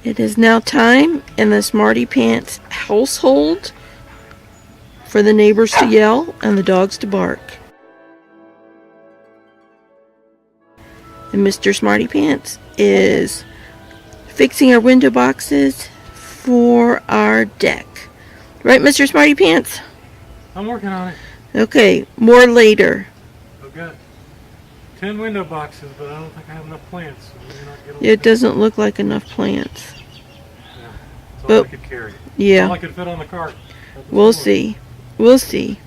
It is now time in the SmartyPants household for the neighbors to yell and the dogs to bark. And Mr. SmartyPants is fixing our window boxes for our deck. Right, Mr. SmartyPants? I'm working on it. Okay, more later. I've got 10 window boxes, but I don't think I have enough plants. So it doesn't look like enough plants. Yeah, that's all I could carry. Yeah. All I could fit on the cart. We'll see. We'll see.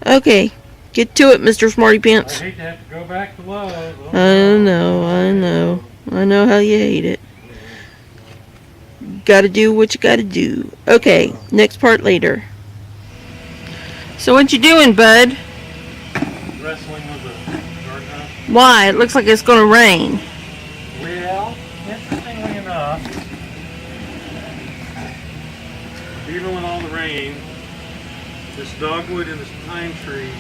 Okay, get to it, Mr. SmartyPants. I hate to have to go back to Lowe's. I know. I know how you hate it. Gotta do what you gotta do. Okay, next part later. So what you doing, bud? Wrestling with the garden hose. Why? It looks like it's gonna rain. Well, interestingly enough, even with all the rain, this dogwood and this pine tree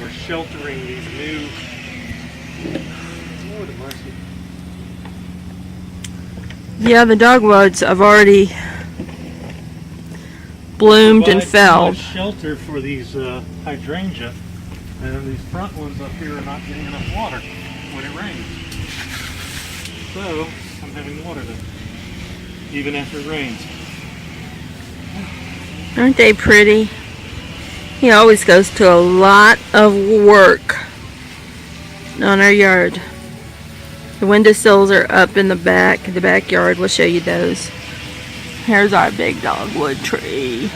are sheltering these new... Lord have mercy. Yeah, the dogwoods have already bloomed and felled. Shelter for these hydrangea, and these front ones up here are not getting enough water when it rains. So I'm having water them even after it rains. Aren't they pretty? He always goes to a lot of work on our yard. The windowsills are up in the backyard. We'll show you those. Here's our big dogwood tree.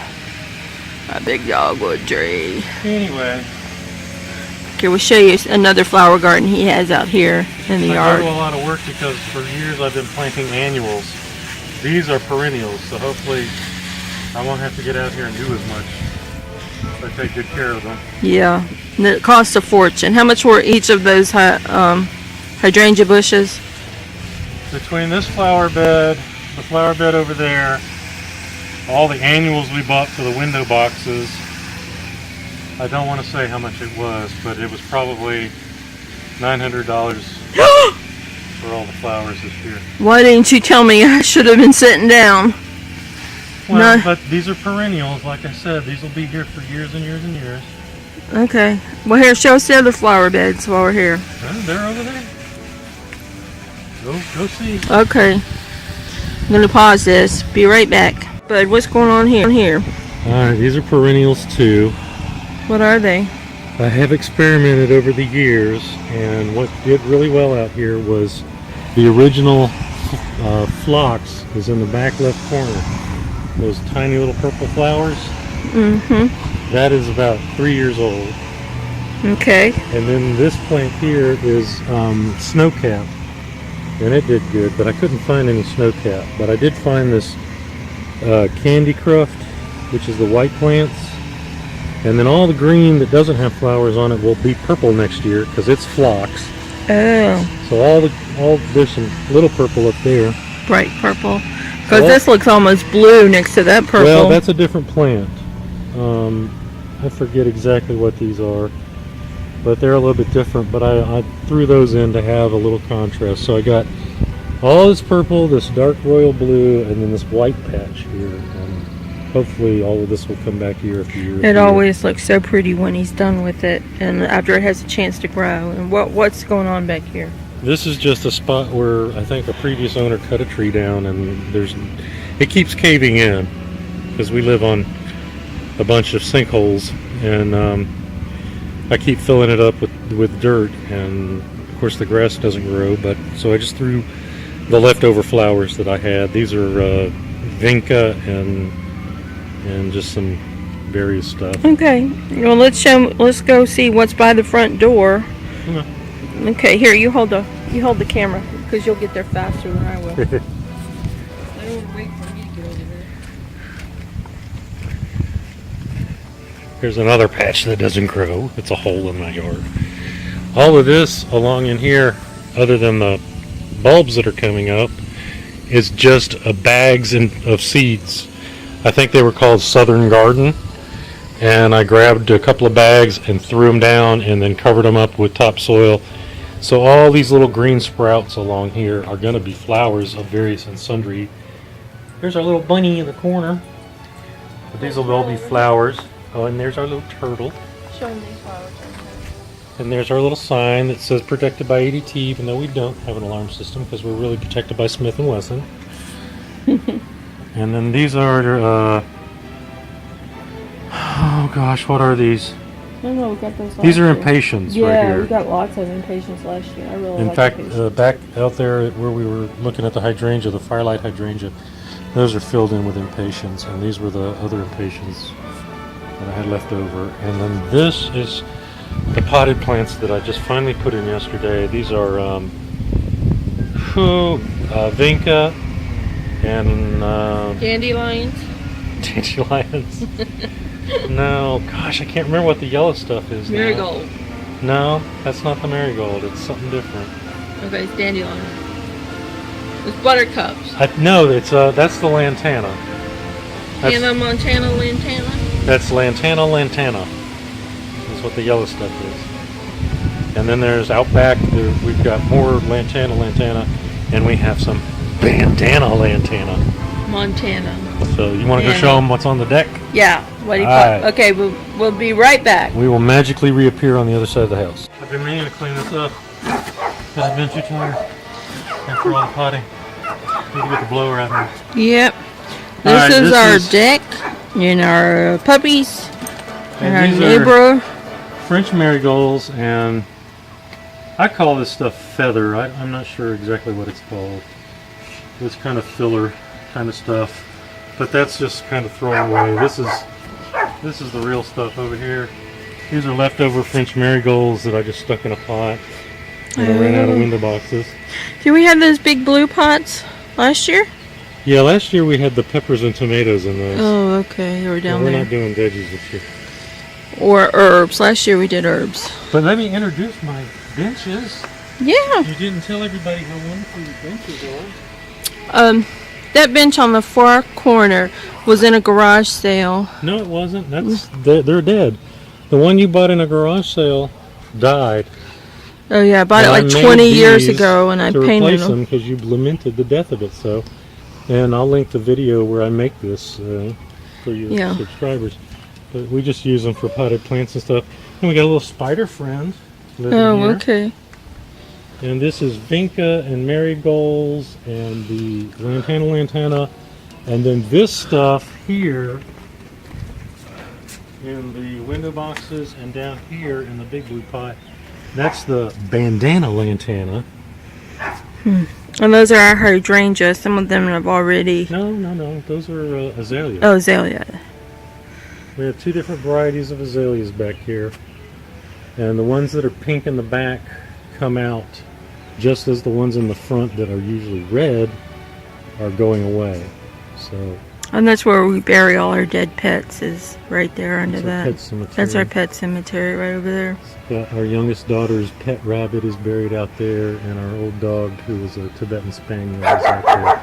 Our big dogwood tree. Anyway. Okay, we'll show you another flower garden he has out here in the yard. I do a lot of work because for years I've been planting annuals. These are perennials, so hopefully I won't have to get out here and do as much if I take good care of them. Yeah, and it costs a fortune. How much were each of those hydrangea bushes? Between this flower bed, the flower bed over there, all the annuals we bought for the window boxes, I don't want to say how much it was, but it was probably $900 for all the flowers this year. Why didn't you tell me? I should have been sitting down. Well, but these are perennials, like I said. These will be here for years and years and years. Okay. Well, here, show us the other flower beds while we're here. They're over there. Go see. Okay. I'm going to pause this. Be right back. Bud, what's going on here? Alright, these are perennials too. What are they? I have experimented over the years, and what did really well out here was the original phlox is in the back left corner. Those tiny little purple flowers. Mm-hmm. That is about 3 years old. Okay. And then this plant here is snowcap. And it did good, but I couldn't find any snowcap. But I did find this candy cruft, which is the white plants. And then all the green that doesn't have flowers on it will be purple next year because it's phlox. Oh. So there's some little purple up there. Bright purple. Because this looks almost blue next to that purple. Well, that's a different plant. I forget exactly what these are, but they're a little bit different. But I threw those in to have a little contrast. So I got all this purple, this dark royal blue, and then this white patch here. And hopefully all of this will come back year after year. It always looks so pretty when he's done with it, and after it has a chance to grow. And what's going on back here? This is just a spot where I think a previous owner cut a tree down, and it keeps caving in because we live on a bunch of sinkholes, and I keep filling it up with dirt, and of course the grass doesn't grow. But so I just threw the leftover flowers that I had. These are vinca and just some various stuff. Okay. Well, let's go see what's by the front door. Okay. Okay, here, you hold the camera because you'll get there faster than I will. I don't want to wait for me to get over there. Here's another patch that doesn't grow. It's a hole in my yard. All of this along in here, other than the bulbs that are coming up, is just bags of seeds. I think they were called Southern Garden. And I grabbed a couple of bags and threw them down and then covered them up with topsoil So all these little green sprouts along here are going to be flowers of various and sundry. There's our little bunny in the corner. But these will all be flowers. Oh, and there's our little turtle. Show them these flowers. And there's our little sign that says protected by ADT, even though we don't have an alarm system because we're really protected by Smith & Wesson. And then these are, oh gosh, what are these? I don't know, we got those last These are year. impatiens right Yeah, here. we got lots of impatiens last year. I really In like fact, impatiens. back out there where we were looking at the hydrangea, the firelight hydrangea, those are filled in with impatiens, and these were the other impatiens that I had left over. And then this is the potted plants that I just finally put in yesterday. These are vinca and Dandelions. dandelions. No, gosh, I can't remember what the yellow stuff is now. Marigold. No, that's not the marigold. It's something different. Okay, it's dandelions. It's buttercups. No, it's that's the lantana. Hannah Montana Lantana. That's lantana. That's what the yellow stuff is. And then there's out back. We've got more lantana, and we have some bandana lantana. Montana. So you want to go show them what's on the deck? Yeah. What do you All call? right. Okay, we'll be right back. We will magically reappear on the other side of the house. I've been meaning to clean this up, but I've been too tired after all the potting. Need to get the blower out here. Yep. Alright, This is our is- deck and our puppies and our these neighbor. are French marigolds, and I call this stuff feather. I'm not sure exactly what it's called. It's kind of filler kind of stuff, but that's just kind of thrown away. This is the real stuff over here. These are leftover French marigolds that I just stuck in a pot when I ran out of window boxes. Did we have those big blue pots last year? Yeah, last year we had the peppers and tomatoes in those. Oh, okay. They were down We're there. not doing veggies this year. Or herbs. Last year we did herbs. But let me introduce my benches. Yeah. You didn't tell everybody how wonderful your benches are. That bench on the far corner was in a garage sale. No, it wasn't. They're dead. The one you bought in a garage sale died. Oh yeah, I bought it And I like made 20 years these ago, and I to painted replace them. because you lamented the death of it. So, and I'll link the video where I make this for your subscribers. But we just use them for potted plants and stuff. And we got a little spider friend living Oh, here. okay. And this is vinca and marigolds and the lantana. And then this stuff here in the window boxes and down here in the big blue pot, that's the bandana lantana. And those are our hydrangeas. Some of them have already... No. Those are azaleas. Oh, azalea. We have two different varieties of azaleas back here. And the ones that are pink in the back come out just as the ones in the front that are usually red are going away. So And that's where we bury all our dead pets, is right there under that's our that. pet cemetery. That's our pet cemetery right over there. Our youngest daughter's pet rabbit is buried out there, and our old dog, who was a Tibetan Spaniel, is out there.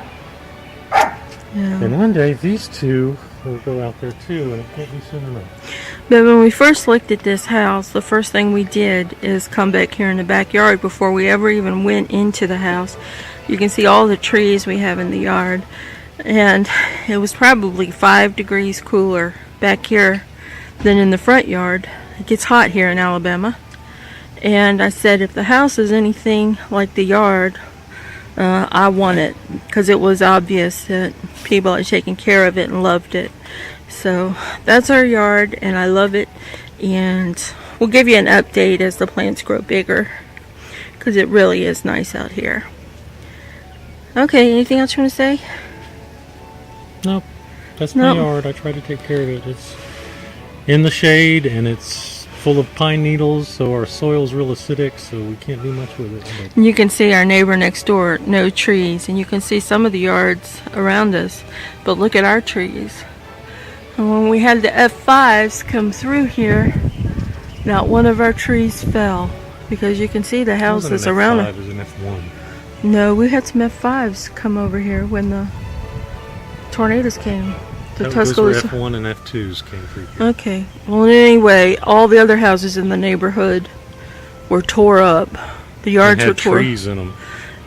Yeah. And one day these two will go out there too, and it can't be soon enough. But when we first looked at this house, the first thing we did is come back here in the backyard before we ever even went into the house. You can see all the trees we have in the yard. And it was probably 5 degrees cooler back here than in the front yard. It gets hot here in Alabama. And I said, if the house is anything like the yard, I want it. Because it was obvious that people had taken care of it and loved it. So that's our yard, and I love it. And we'll give you an update as the plants grow bigger. Because it really is nice out here. Okay, anything else you want to say? Nope. That's my yard. I try to take care of it. It's in the shade, and it's full of pine needles, so our soil's real acidic, so we can't do much with it. But And you can see our neighbor next door, no trees, and you can see some of the yards around us, but look at our trees. And when we had the F5s come through here, not one of our trees fell, because you can see the houses around it it. was an F1. No, we had some F5s come over here when the tornadoes came. The Those were Tuscaloosa. F1 and F2s came through here. Okay. Well, anyway, all the other houses in the neighborhood were tore up. The yards They were had tore. trees in them.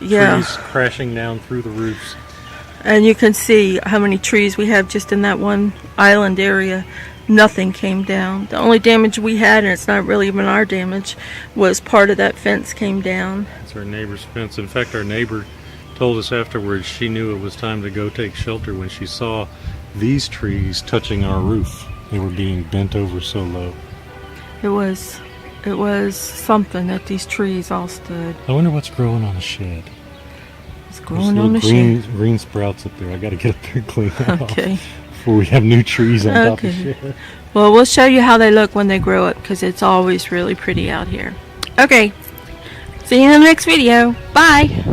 Yeah. Trees crashing down through the roofs. And you can see how many trees we have just in that one island area. Nothing came down. The only damage we had, and it's not really even our damage, was part of that fence came down. It's our neighbor's fence. In fact, our neighbor told us afterwards she knew it was time to go take shelter when she saw these trees touching our roof. They were being bent over so low. It was something that these trees all stood. I wonder what's growing on the shed. It's There's growing on the little shed. green sprouts up there. I got to get up there and clean that Okay. off before we have new trees on top of the Okay. shed. Well, we'll show you how they look when they grow up, because it's always really pretty out here. Okay. See you in the next video. Bye.